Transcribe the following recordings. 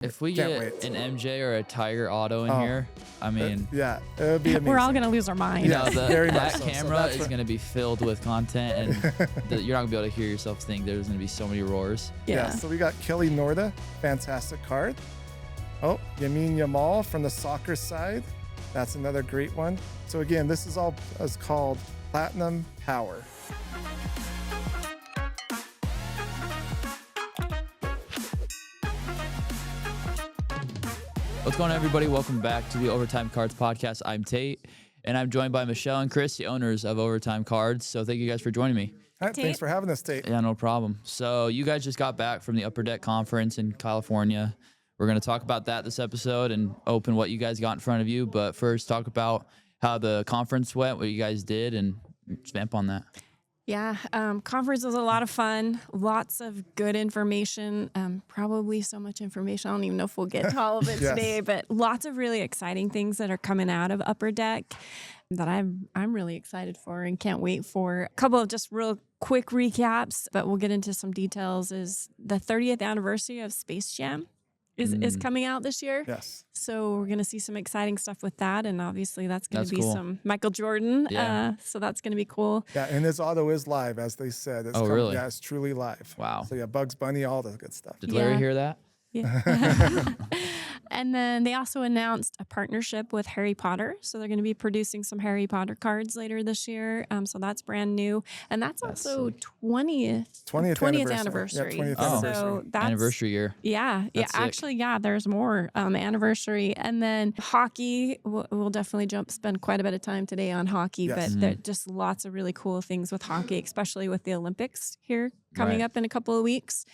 If we Can't get wait. an MJ or a Tiger Auto in here, I mean, Yeah, it would be amazing. We're all going to lose our mind. Yeah. very much that so. So camera that's is what- going to be filled with content, and you're not going to be able to hear yourself think. There's going to be so many roars. Yeah, so we got Kelly Norda, fantastic card. Oh, Yamin Yamal from the soccer side. That's another great one. So again, this is called Platinum Power. What's going on, everybody? Welcome back to the Overtime Cards podcast. I'm Tate, and I'm joined by Michelle and Chris, the owners of Overtime Cards. So thank you guys for joining me. All right, thanks for having us, Tate. Yeah, no problem. So you guys just got back from the Upper Deck Conference in California. We're going to talk about that this episode and open what you guys got in front of you. But first, talk about how the conference went, what you guys did, and vamp on that. Yeah, conference was a lot of fun. Lots of good information. Probably so much information. I don't even know if we'll get to all of it Yes. today, but lots of really exciting things that are coming out of Upper Deck that I'm really excited for and can't wait for. A couple of just real quick recaps, but we'll get into some details. Is the 30th anniversary of Space Jam is coming out this year. Yes. So we're going to see some exciting stuff with that. And obviously that's going to be cool. some Michael Jordan. Yeah. So that's going to be cool. Yeah, and this auto is live, as they said. It's really? Yeah, it's truly live. Wow. So yeah, Bugs Bunny, all the good stuff. Did Larry Yeah. hear that? Yeah. And then they also announced a partnership with Harry Potter. So they're going to be producing some Harry Potter cards later this year. So that's brand new. And that's also sick. 20th anniversary. Yeah, 20th Oh. anniversary. So that's Anniversary year. Yeah, That's sick. actually, there's more anniversary. And then hockey, we'll definitely spend quite a bit of time today on hockey, Yes. but there just lots of really cool things with hockey, especially with the Olympics here coming Right. up in a couple of weeks.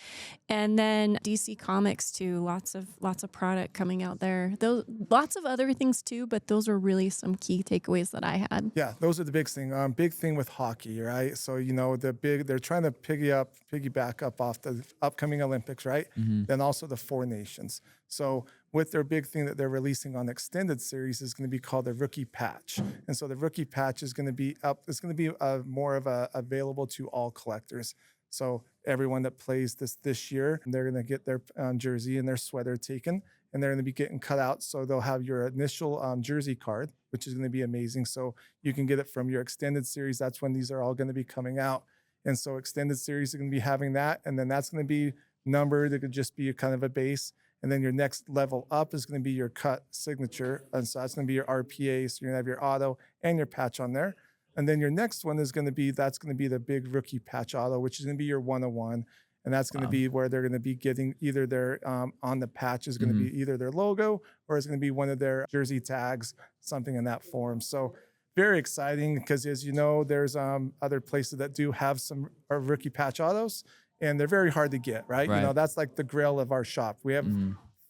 And then DC Comics too, lots of product coming out there. Those lots of other things too, but those were really some key takeaways that I had. Yeah, those are the big thing. Big thing with hockey, right? So they're trying to piggyback up off the upcoming Olympics, right? Then also the Four Nations. So with their big thing that they're releasing on the extended series is going to be called the Rookie Patch, and so the Rookie Patch is going to be up. It's going to be more of available to all collectors. So everyone that plays this year, they're going to get their jersey and their sweater taken, and they're going to be getting cut out. So they'll have your initial jersey card, which is going to be amazing. So you can get it from your extended series. That's when these are all going to be coming out. And so extended series are going to be having that, and then that's going to be numbered. It could just be a kind of a base. And then your next level up is going to be your cut signature. And so that's going to be your RPA. So you're going to have your auto and your patch on there. And then your next one is going to be the big rookie patch auto, which is going to be your 101. And that's going to be where they're going to be getting either their on the patch is going to be either their logo or it's going to be one of their jersey tags, something in that form. So very exciting because, as you know, there's other places that do have some rookie patch autos, and they're very hard to get, right? Right. That's like the grail of our shop. We have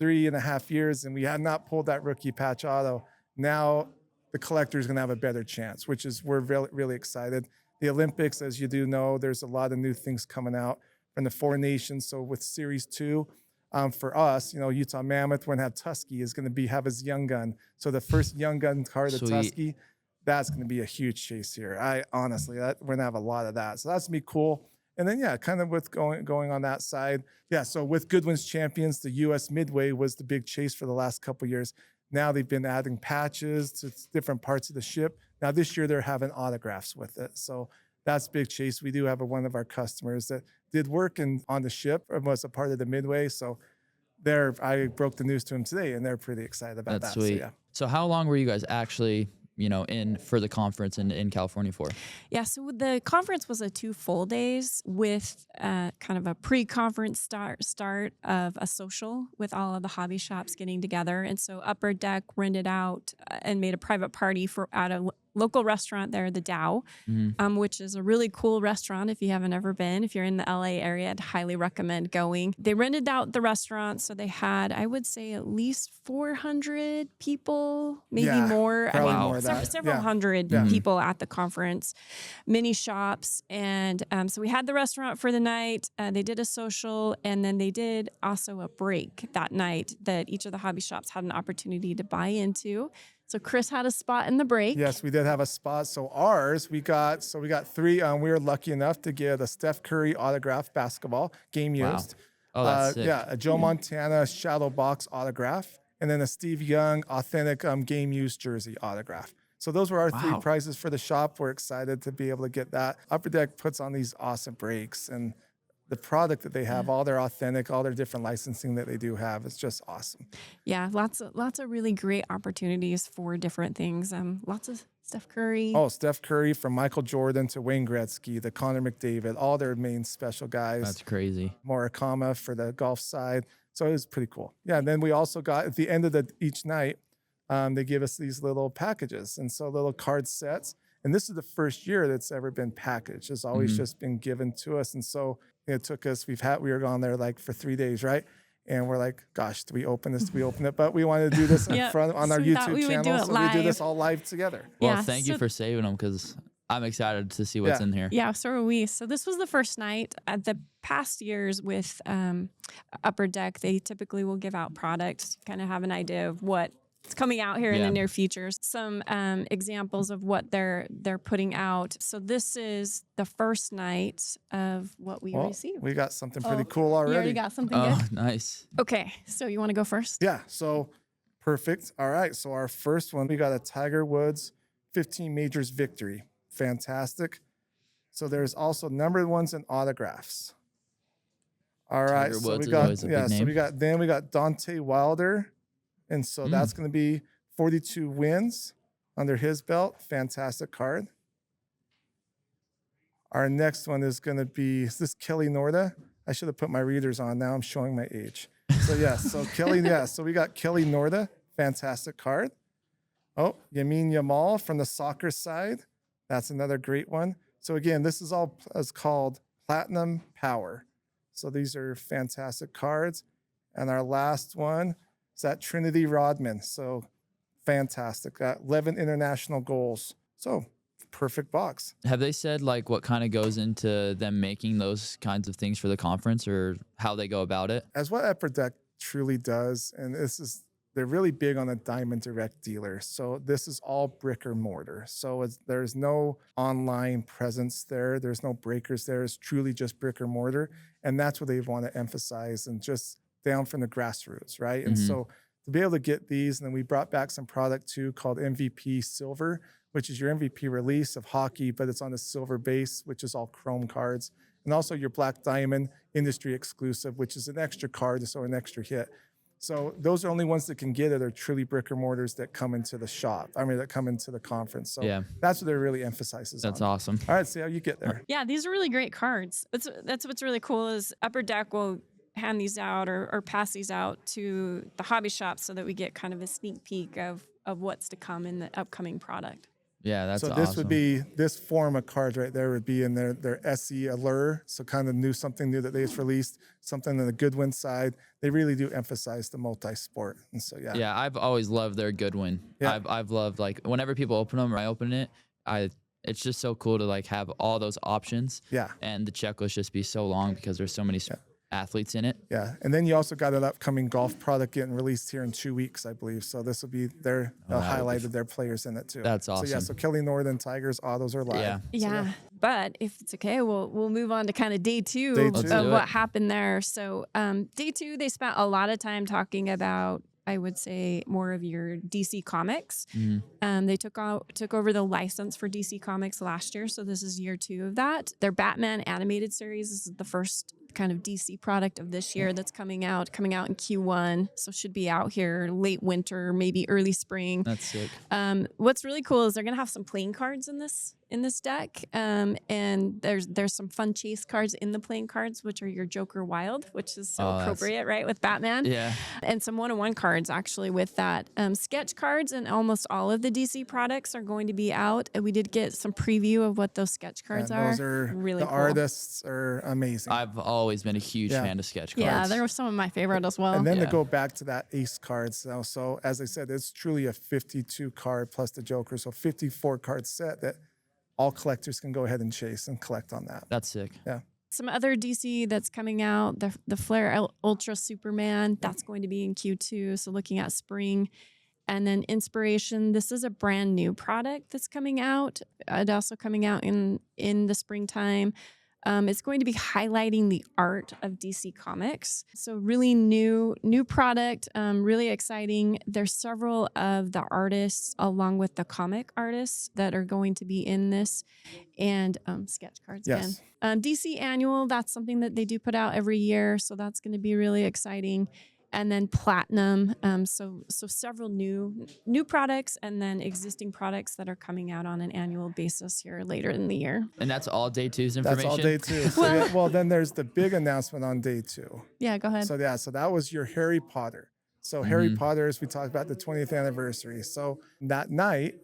3.5 years and we had not pulled that rookie patch auto. Now the collector is going to have a better chance, which is we're really, really excited. The Olympics, as you do know, there's a lot of new things coming out from the Four Nations. So with Series 2, for us, Utah Mammoth, when had Tusky, is going to have his Young Gun. So the first Young Gun card of Sweet. Tusky, that's going to be a huge chase here. We're going to have a lot of that. So that's going to be cool. And then, kind of with going on that side. Yeah, so with Goodwin's Champions, the U.S. Midway was the big chase for the last couple of years. Now they've been adding patches to different parts of the ship. Now this year they're having autographs with it. So that's big chase. We do have one of our customers that did work on the ship and was a part of the Midway. So I broke the news to him today, and they're pretty excited about That's that. sweet. So, yeah. So how long were you guys actually, in for the conference in California for? Yeah, so the conference was 2 full days with kind of a pre-conference start of a social with all of the hobby shops getting together. And so Upper Deck rented out and made a private party at a local restaurant there, the Dow, which is a really cool restaurant if you haven't ever been. If you're in the LA area, I'd highly recommend going. They rented out the restaurant, so they had, I would say, at least 400 people, maybe more. probably more of that. Several hundred people at the conference, mini shops. And so we had the restaurant for the night. They did a social, and then they did also a break that night that each of the hobby shops had an opportunity to buy into. So Chris had a spot in the break. Yes, we did have a spot. So ours, we got 3. We were lucky enough to get a Steph Curry autographed basketball game Wow. used. Oh, that's sick. Yeah, a Joe Montana shadow box autograph, and then a Steve Young authentic game used jersey autograph. So those were our three Wow. prizes for the shop. We're excited to be able to get that. Upper Deck puts on these awesome breaks, and the product that they have, all their authentic, all their different licensing that they do have, is just awesome. Yeah, lots of really great opportunities for different things. Lots of Steph Curry. Oh, Steph Curry, from Michael Jordan to Wayne Gretzky to Connor McDavid, all their main special guys. That's crazy. Murakami for the golf side. So it was pretty cool. Yeah, and then we also got at the end of each night, they give us these little packages, and so little card sets. And this is the first year that's ever been packaged. It's always just been given to us, and so it took us. We were gone there like for 3 days, right? And we're like, gosh, do we open this? Do we open it? But we wanted to do this in front on our so we thought YouTube we would do channel, it so we do this live. all live together. Well, Yeah, thank you so- for saving them because I'm excited to see what's Yeah. in here. Yeah, so are we. So this was the first night. At the past years with Upper Deck, they typically will give out products, kind of have an idea of what's coming out here in Yeah. the near future. Some examples of what they're putting out. So this is the first night of what we Well, received. we got something pretty Oh, cool You already. already got something Oh, good? nice. Okay, so you want to go first? Yeah, so perfect. All right, so our first one, we got a Tiger Woods 15 majors victory. Fantastic. So there's also numbered ones and autographs. All right, Tiger so Woods we is got always a big so name. we got Dante Wilder, and so that's going to be 42 wins under his belt. Fantastic card. Our next one is going to be, is this Kelly Norda? I should have put my readers on. Now I'm showing my age. So yes, so Kelly, yeah, so we got Kelly Norda, fantastic card. Oh, Yamin Yamal from the soccer side. That's another great one. So again, this is all is called Platinum Power. So these are fantastic cards. And our last one is that Trinity Rodman. So fantastic. Got 11 international goals. So perfect box. Have they said like what kind of goes into them making those kinds of things for the conference or how they go about it? As what Upper Deck truly does, and they're really big on a diamond direct dealer. So this is all brick or mortar. So there's no online presence there. There's no breakers there. It's truly just brick or mortar. And that's what they want to emphasize, and just down from the grassroots, right? And so to be able to get these, and then we brought back some product too called MVP Silver, which is your MVP release of hockey, but it's on a silver base, which is all chrome cards. And also your Black Diamond industry exclusive, which is an extra card, so an extra hit. So those are only ones that can get it are truly brick or mortars that come into the shop. I mean, that come into the conference. So Yeah. that's what it really emphasizes That's on. awesome. All right, see how you get there. Yeah, these are really great cards. That's what's really cool is Upper Deck will hand these out or pass these out to the hobby shops so that we get kind of a sneak peek of what's to come in the upcoming product. Yeah, that's So awesome. this would be, this form of cards right there would be in their SE Allure. So kind of something new that they just released, something on the Goodwin side. They really do emphasize the multi-sport. And so, yeah. Yeah, I've always loved their Goodwin. Yeah. I've loved like whenever people open them or I open it, it's just so cool to like have all those options Yeah. and the checklist just be so long because there's so many athletes in it. Yeah. And then you also got an upcoming golf product getting released here in 2 weeks, I believe. So this will be they'll highlighted their players in it too. That's So yeah, awesome. so Kelly Northern Tigers autos are live. Yeah. So, Yeah. But if it's okay, we'll move on to kind of day two Day of two. Let's do what it. happened there. So day two, they spent a lot of time talking about, I would say, more of your DC Comics. They took over the license for DC Comics last year, so this is year 2 of that. Their Batman animated series, this is the first kind of DC product of this year that's coming out in Q1, so should be out here late winter, maybe early spring. That's sick. What's really cool is they're gonna have some playing cards in this deck, and there's some fun chase cards in the playing cards, which are your Joker Wild, which is so Oh, that's- appropriate, right, with Batman. Yeah. And some one-on-one cards actually with that. Sketch cards and almost all of the DC products are going to be out. And we did get some preview of what those sketch cards and those are really the cool. artists are amazing. I've always been a huge Yeah. fan of sketch cards. Yeah, they were some of my favorite as well. And then Yeah. to go back to that ace cards now, so as I said, it's truly a 52 card plus the Joker, so 54 card set that all collectors can go ahead and chase and collect on that. That's sick. Some other DC that's coming out, the Flare Ultra Superman, that's going to be in Q2. So looking at spring. And then Inspiration, this is a brand new product that's coming out. It also coming out in the springtime. It's going to be highlighting the art of DC Comics. So really new product, really exciting. There's several of the artists along with the comic artists that are going to be in this, and sketch cards Yes. again. DC Annual, that's something that they do put out every year, so that's going to be really exciting. And then Platinum, so several new products, and then existing products that are coming out on an annual basis here later in the year. And that's all day two's That's information. all day 2. So, well, then there's the big announcement on day 2. Yeah, go ahead. So that was your Harry Potter. So Harry Potter, as we talked about, the 20th anniversary. So that night,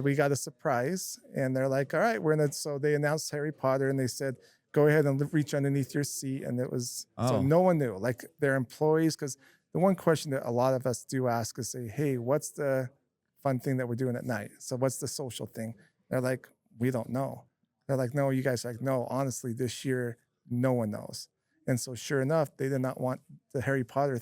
we got a surprise, and they're like, "All right, we're gonna." So they announced Harry Potter, and they said, "Go ahead and reach underneath your seat." And it was so no one knew, like their employees, because the one question that a lot of us do ask is, "Say, hey, what's the fun thing that we're doing at night? So what's the social thing?" They're like, "We don't know." They're like, "No, you guys are like, no, honestly, this year no one knows." And so sure enough, they did not want the Harry Potter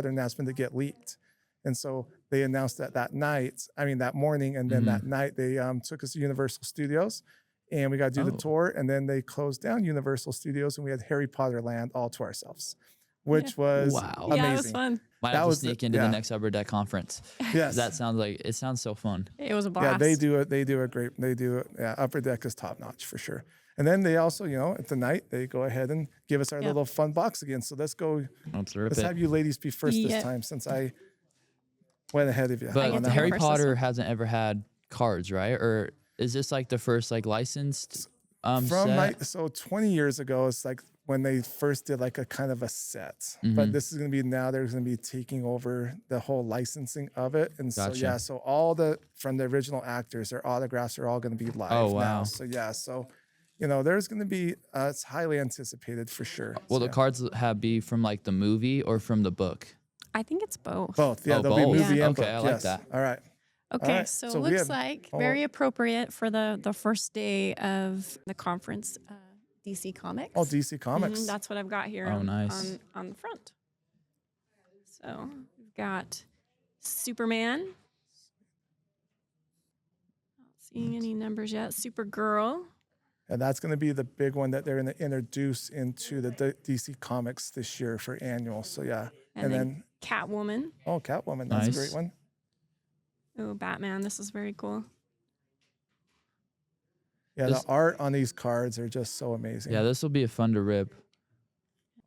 announcement to get leaked. And so they announced that morning, and then that night they took us to Universal Studios, and we got to do the tour, and then they closed down Universal Studios, and we had Harry Potter Land all to ourselves, which was amazing. Yeah, it was fun. Might have to sneak into the next Upper Deck conference. Yes. That sounds so fun. It was a blast. Yeah, they do it. Yeah, Upper Deck is top notch for sure. And then they also, at the night, they go ahead and give us our little fun box again. So let's go. Let's have you ladies be first this time, since I went ahead of you. But Harry Potter hasn't ever had cards, right? Or is this like the first licensed set? So 20 years ago, it's like when they first did like a kind of a set. But this is going to be now they're going to be taking over the whole licensing of it. And Gotcha. so all from the original actors, their autographs are all going to be live now. So there's going to be, it's highly anticipated for sure. Will the cards be from like the movie or from the book? I think it's both. Both. Yeah, they'll be both. movie and book. Okay, I like that. All right. Okay, right, so so it we looks have- like very appropriate for the first day of the conference, DC Comics. Oh, DC Comics. That's what I've got here nice. on the front. So we've got Superman. Not seeing any numbers yet. Supergirl. And that's going to be the big one that they're going to introduce into the DC Comics this year for annual. So yeah. And then Catwoman. Oh, Catwoman. That's Nice. a great one. Oh, Batman. This is very cool. Yeah, the art on these cards are just so amazing. Yeah, this will be a fun to rip.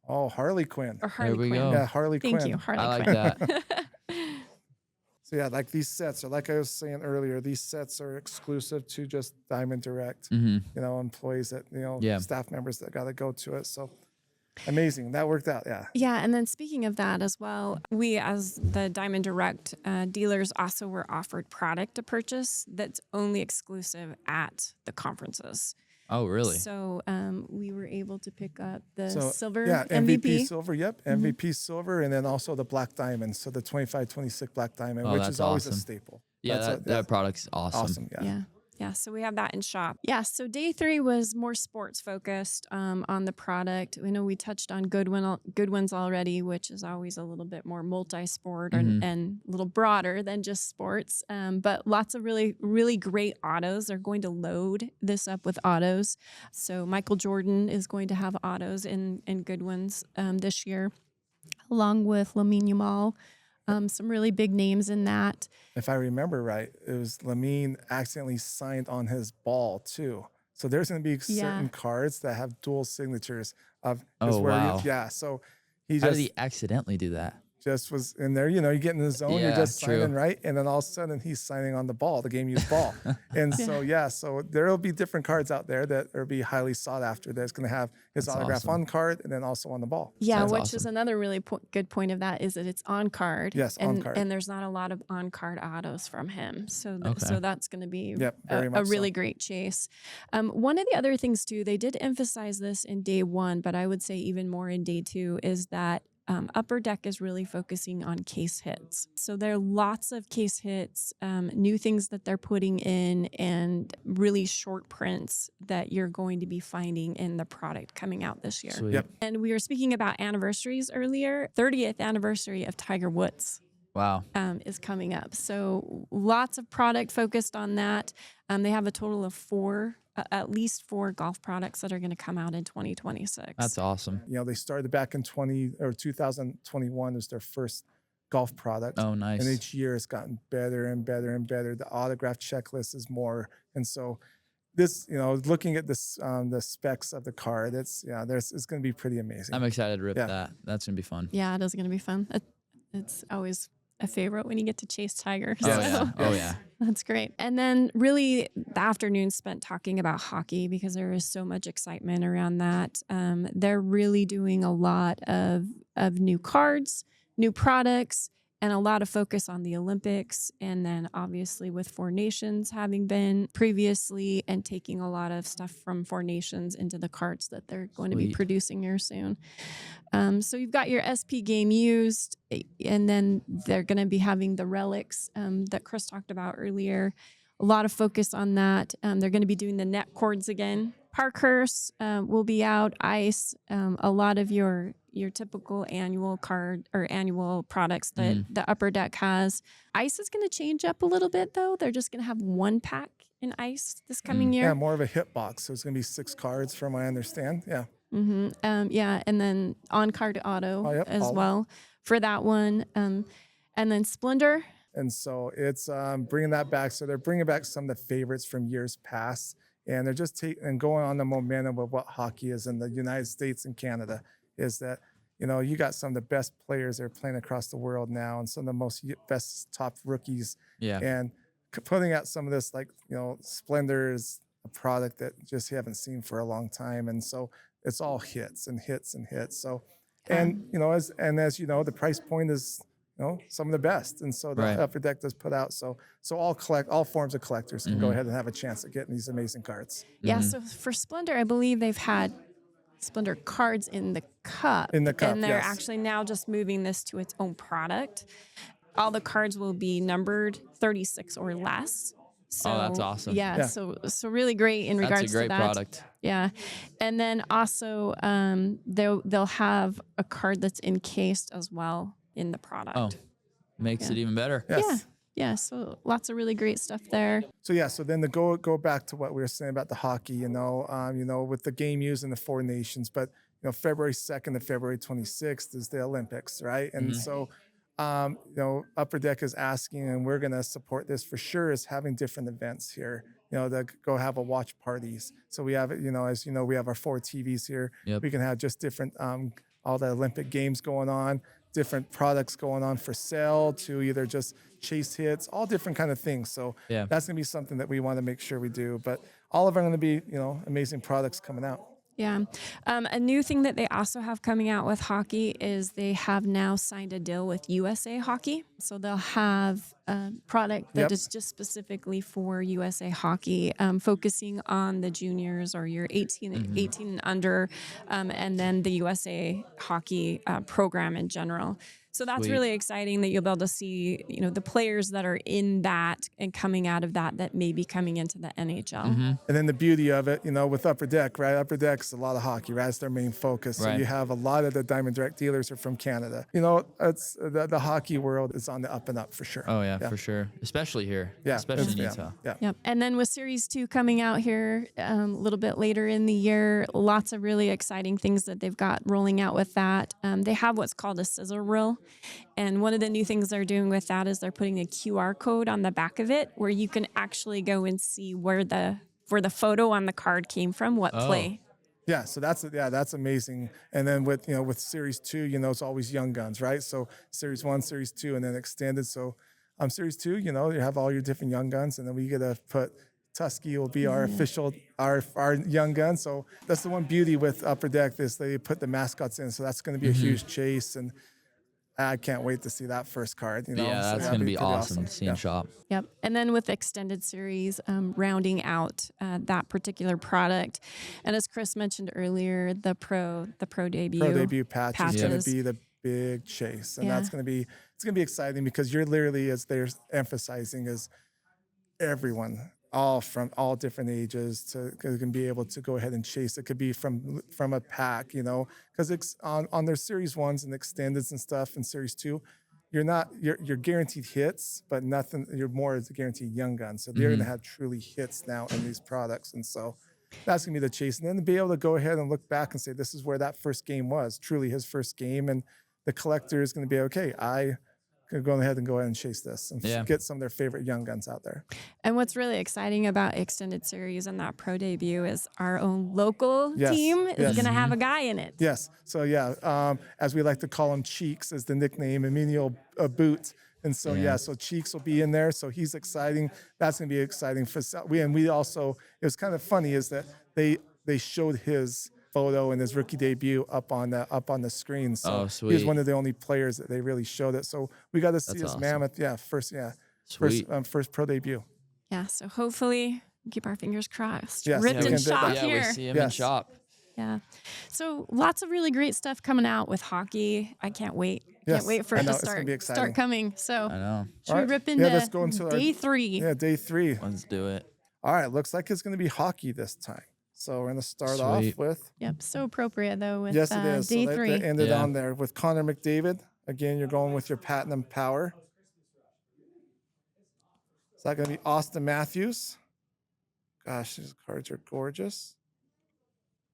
Oh, Harley Quinn. Or Harley we Quinn. go. Yeah, Harley Thank Quinn. you, Harley I like Quinn. that. So yeah, like these sets are, like I was saying earlier, these sets are exclusive to just Diamond Direct. Employees that staff members that got to go to it. So amazing, that worked out. Yeah. Yeah, and then speaking of that as well, we as the Diamond Direct dealers also were offered product to purchase that's only exclusive at the conferences. Oh, really? So we were able to pick up the So silver yeah, MVP. silver. Yep, MVP silver, and then also the black diamond. So the 25-26 black diamond, Oh, which that's is always a awesome. staple. Yeah, That's that product's awesome. awesome. Yeah. Yeah, so we have that in shop. Yeah, so day 3 was more sports focused on the product. We know we touched on Goodwin's already, which is always a little bit more multi-sport and a little broader than just sports. But lots of really, really great autos. They're going to load this up with autos. So Michael Jordan is going to have autos in Goodwin's this year, along with Lamine Yamal. Some really big names in that. If I remember right, it was Lamine accidentally signed on his ball too. So there's going to be certain cards that have dual signatures of. Oh, wow. So he How just did he accidentally do that? just was in there. You get in the zone, you're Yeah, just true. signing right, and then all of a sudden he's signing on the ball, the game used ball. And so there will be different cards out there that will be highly sought after. That's going to have his That's autograph awesome. on card and then also on the ball. Yeah, That's which awesome. is another really good point of that is that it's on card. Yes, on card. And there's not a lot of on card autos from him. So Okay. so that's going to be very a much really so. great chase. One of the other things too, they did emphasize this in day 1, but I would say even more in day 2 is that Upper Deck is really focusing on case hits. So there are lots of case hits, new things that they're putting in, and really short prints that you're going to be finding in the product coming out this year. Sweet. Yep. And we were speaking about anniversaries earlier. 30th anniversary of Tiger Woods Wow. is coming up. So lots of product focused on that. They have a total of 4 at least 4 golf products that are going to come out in 2026. That's awesome. You know, they started back in 2021 was their first golf product. Oh, nice. And each year it's gotten better and better and better. The autograph checklist is more. And so this, you know, looking at this, the specs of the card, it's going to be pretty amazing. I'm excited to rip Yeah. that. That's gonna be fun. Yeah, it is going to be fun. It's always a favorite when you get to chase tigers. Oh yeah. Oh yeah. That's great. And then really the afternoon spent talking about hockey because there is so much excitement around that. They're really doing a lot of new cards, new products, and a lot of focus on the Olympics. And then obviously with Four Nations having been previously and taking a lot of stuff from Four Nations into the cards that they're going to be Sweet. producing here soon. So you've got your SP game used, and then they're going to be having the relics that Chris talked about earlier. A lot of focus on that. They're going to be doing the net cords again. Parkhurst will be out. Ice, a lot of your typical annual card or annual products that the Upper Deck has. Ice is going to change up a little bit though. They're just going to have 1 pack in Ice this coming year. Yeah, more of a hit box. So it's going to be 6 cards from what I understand. Yeah. Yeah, and then on card auto Yep, as all. well for that one. And then Splendor. And so it's bringing that back. So they're bringing back some of the favorites from years past. And they're just going on the momentum of what hockey is in the United States and Canada, is that, you know, you got some of the best players that are playing across the world now and some of the best top rookies. Yeah. And putting out some of this, like, you know, Splendor is a product that just you haven't seen for a long time. And so it's all hits and hits and hits. So, and, you know, as you know, the price point is, you know, some of the best. And so the Right. Upper Deck does put out. So all forms of collectors can go ahead and have a chance at getting these amazing cards. Yeah, so for Splendor, I believe they've had Splendor cards in the cup. In the cup, And they're yes. actually now just moving this to its own product. All the cards will be numbered 36 or less. So, that's awesome. Yeah, Yeah. so really great in regards That's a great to that. product. Yeah, and then also they'll have a card that's encased as well in the product. Oh, makes it even better. Yes. Yeah, so lots of really great stuff there. So yeah, so then to go back to what we were saying about the hockey, you know, with the game used in the Four Nations, but you know, February 2nd to February 26th is the Olympics, right? And so, you know, Upper Deck is asking, and we're going to support this for sure, is having different events here, you know, to go have a watch parties. So we have, you know, as you know, we have our 4 TVs here. Yep. We can have just different, all the Olympic games going on, different products going on for sale to either just chase hits, all different kind of things. So Yeah. that's going to be something that we want to make sure we do. But all of them are going to be, you know, amazing products coming out. Yeah. A new thing that they also have coming out with hockey is they have now signed a deal with USA Hockey. So they'll have a product that Yep. is just specifically for USA Hockey, focusing on the juniors or your 18 and under, and then the USA Hockey program in general. So that's Sweet. really exciting that you'll be able to see, you know, the players that are in that and coming out of that may be coming into the NHL. And then the beauty of it, you know, with Upper Deck, right? Upper Deck's a lot of hockey, right? That's their main focus. So Right. you have a lot of the Diamond Direct dealers are from Canada. You know, it's the hockey world is on the up and up for sure. Oh yeah, for sure. Especially here. Yeah, Especially in it's- Utah. Yeah. Yep. And then with Series 2 coming out here a little bit later in the year, lots of really exciting things that they've got rolling out with that. They have what's called a sizzle reel. And one of the new things they're doing with that is they're putting a QR code on the back of it where you can actually go and see where the photo on the card came from, what play. Yeah, so that's amazing. And then with Series 2, you know, it's always young guns, right? So Series 1, Series 2, and then extended. So Series 2, you know, you have all your different young guns, and then we get to put Tusky will be our official our young gun. So that's the one beauty with Upper Deck is they put the mascots in. So that's going to be a huge chase, and I can't wait to see that first card. You know, Yeah, so that's that'd gonna be pretty awesome to see in Yeah. shop. Yep. And then with extended series, rounding out that particular product. And as Chris mentioned earlier, the pro debut. Pro debut patch is going patches. to be the big chase, and Yeah. that's going to be exciting because you're literally, as they're emphasizing, is everyone, all from all different ages, can be able to go ahead and chase. It could be from a pack, you know, because it's on their Series 1s and extendeds and stuff, and Series 2. you're guaranteed hits, but nothing. You're more as a guaranteed young gun. So they're going to have truly hits now in these products, and so that's going to be the chase. And then to be able to go ahead and look back and say this is where that first game was, truly his first game, and the collector is going to be okay. I can go ahead and chase this and get some of their favorite young guns out there. And what's really exciting about Extended Series and that pro debut is our own local team is going to have a guy in it. Yes. So as we like to call him, Cheeks is the nickname, Emilio Boot. And so so Cheeks will be in there. So he's exciting. That's going to be exciting for we also. It was kind of funny is that they showed his photo and his rookie debut up on the screen. So he was one of the only players that they really showed it. So we got to see his mammoth. First pro debut. Yeah. So hopefully keep our fingers crossed. Yes, Ripped and shop Yeah, here. we see him in shop. Yeah. So lots of really great stuff coming out with hockey. I can't wait. Can't wait for it to start coming. So I know. should we rip into let's go into day 3? Yeah, day 3. Let's do it. All right. Looks like it's going to be hockey this time. So we're going to start off with. Yep. So appropriate though with Yes, it is. day So 3. that ended on there with Connor McDavid. Again, you're going with your Platinum Power. Is that going to be Austin Matthews? Gosh, these cards are gorgeous.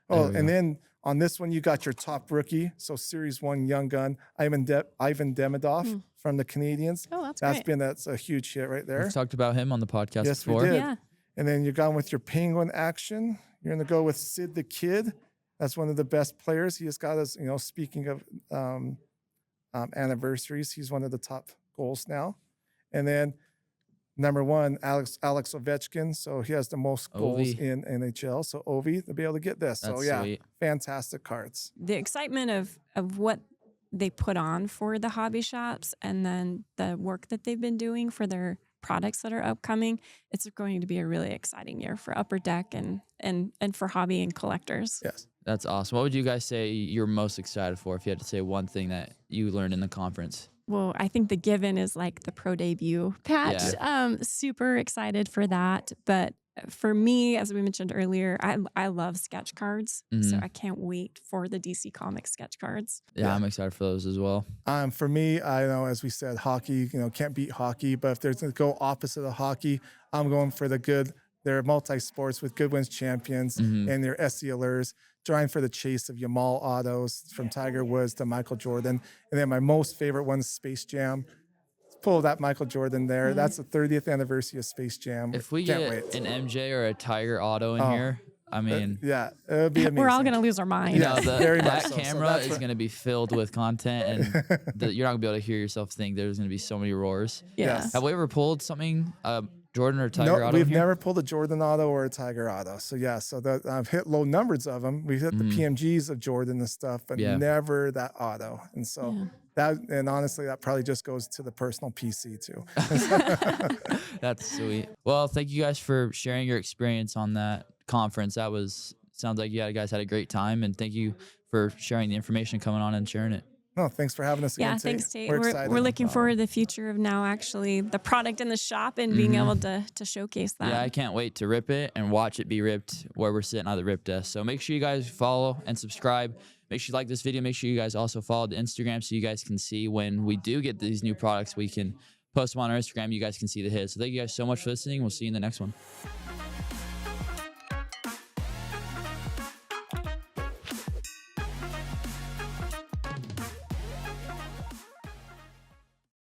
Oh, and then on this one, you got your top rookie. So Series 1 young gun, Ivan Demidov from the Canadiens. Oh, that's great. That's a huge hit right there. We've talked about him on the podcast Yes, before. we did. Yeah. And then you're going with your Penguin action. You're going to go with Sid the Kid. That's one of the best players. He has got us, speaking of anniversaries, he's one of the top goals now. And then number 1, Alex Ovechkin. So he has the most goals in NHL. So Ovi to be able to get this. That's so sweet. Fantastic cards. The excitement of what they put on for the hobby shops and then the work that they've been doing for their products that are upcoming, it's going to be a really exciting year for Upper Deck and for hobby and collectors. Yes. That's awesome. What would you guys say you're most excited for if you had to say one thing that you learned in the conference? Well, I think the given is like the pro debut patch. Super excited for that. But for me, as we mentioned earlier, I love sketch cards. So I can't wait for the DC Comics sketch cards. Yeah, I'm excited for those as well. For me, I know, as we said, hockey, can't beat hockey. But if there's to go opposite of hockey, I'm going for the good. They're multi-sports with Goodwin's Champions and their SCLers, trying for the chase of Yamal autos from Tiger Woods to Michael Jordan. And then my most favorite one is Space Jam. Pull that Michael Jordan there. That's the 30th anniversary of Space Jam. If we Can't get wait. an MJ or a Tiger auto in here, I mean, it would be amazing. We're all going to lose our minds. Yeah. Very much that so. camera So that's is going to be filled with content, and you're not going to be able to hear yourself think. There's going to be so many roars. Yeah. Yes. Have we ever pulled something, Jordan or Tiger No, auto? we've in here? never pulled a Jordan auto or a Tiger auto. So I've hit low numbers of them. We've hit the PMGs of Jordan and stuff, but never that auto. And so honestly, that probably just goes to the personal PC too. That's sweet. Well, thank you guys for sharing your experience on that conference. Sounds like you guys had a great time, and thank you for sharing the information, coming on and sharing it. No, thanks for having us again, Yeah, Tate. thanks, Tate. We're excited. We're looking forward to the future of now actually the product in the shop and being able to showcase that. Yeah, I can't wait to rip it and watch it be ripped where we're sitting on the rip desk. So make sure you guys follow and subscribe. Make sure you like this video. Make sure you guys also follow the Instagram so you guys can see when we do get these new products. We can post them on our Instagram. You guys can see the hits. So thank you guys so much for listening. We'll see you in the next one.